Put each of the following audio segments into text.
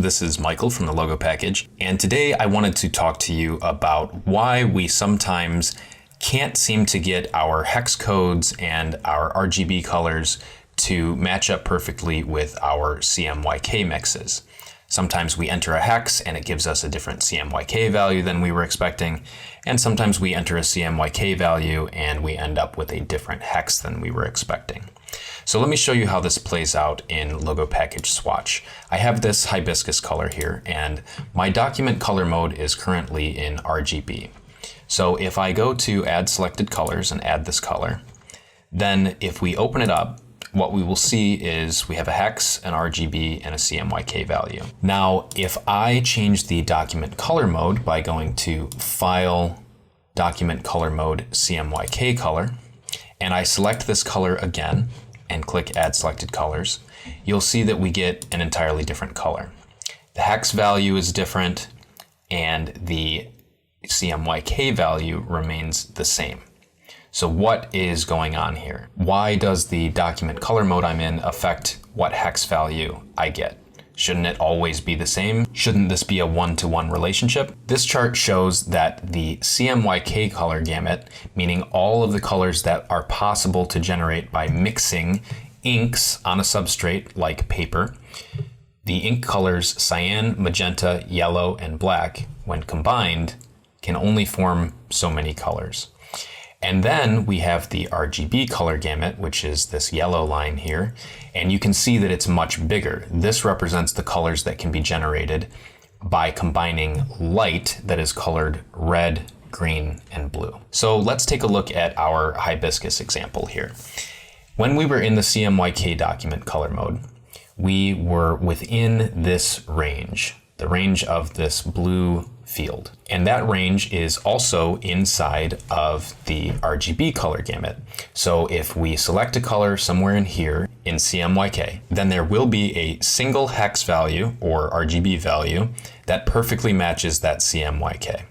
This is Michael from the Logo Package, and today I wanted to talk to you about why we sometimes can't seem to get our hex codes and our RGB colors to match up perfectly with our CMYK mixes. Sometimes we enter a hex and it gives us a different CMYK value than we were expecting, and sometimes we enter a CMYK value and we end up with a different hex than we were expecting. So let me show you how this plays out in Logo Package Swatch. I have this hibiscus color here, and my document color mode is currently in RGB. So if I go to add selected colors and add this color, then if we open it up, what we will see is we have a hex, an RGB, and a CMYK value. Now, if I change the document color mode by going to File, Document Color Mode, CMYK color, and I select this color again and click Add Selected Colors, you'll see that we get an entirely different color. The hex value is different and the CMYK value remains the same. So what is going on here? Why does the document color mode I'm in affect what hex value I get? Shouldn't it always be the same? Shouldn't this be a one-to-one relationship? This chart shows that the CMYK color gamut, meaning all of the colors that are possible to generate by mixing inks on a substrate like paper, the ink colors cyan, magenta, yellow, and black, when combined, can only form so many colors. And then we have the RGB color gamut, which is this yellow line here, and you can see that it's much bigger. This represents the colors that can be generated by combining light that is colored red, green, and blue. So let's take a look at our hibiscus example here. When we were in the CMYK document color mode, we were within this range, the range of this blue field. And that range is also inside of the RGB color gamut. So if we select a color somewhere in here in CMYK, then there will be a single hex value or RGB value that perfectly matches that CMYK.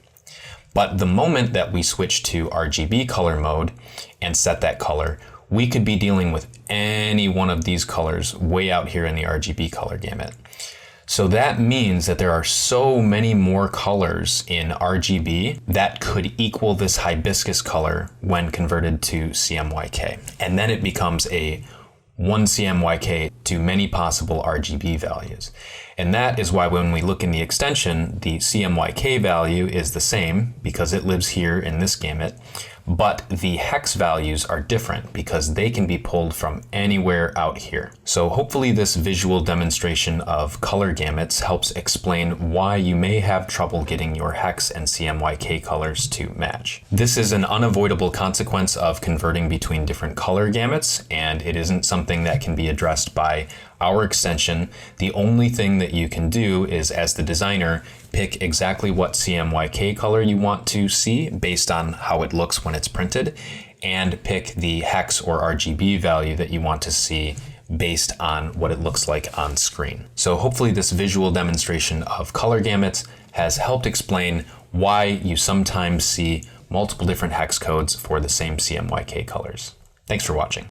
But the moment that we switch to RGB color mode and set that color, we could be dealing with any one of these colors way out here in the RGB color gamut. So that means that there are so many more colors in RGB that could equal this hibiscus color when converted to CMYK. And then it becomes a one CMYK to many possible RGB values. And that is why when we look in the extension, the CMYK value is the same because it lives here in this gamut, but the hex values are different because they can be pulled from anywhere out here. So hopefully this visual demonstration of color gamuts helps explain why you may have trouble getting your hex and CMYK colors to match. This is an unavoidable consequence of converting between different color gamuts, and it isn't something that can be addressed by our extension. The only thing that you can do is, as the designer, pick exactly what CMYK color you want to see based on how it looks when it's printed, and pick the hex or RGB value that you want to see based on what it looks like on screen. So hopefully this visual demonstration of color gamuts has helped explain why you sometimes see multiple different hex codes for the same CMYK colors. Thanks for watching.